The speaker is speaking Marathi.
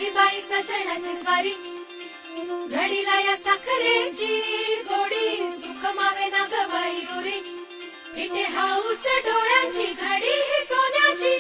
आली बाई सजणाची स्वारी, घडीला या साखरेची गोडी, सुख मावे ना ग बाई उरी, फिटे हाऊस डोळ्यांची घडी ही सोन्याची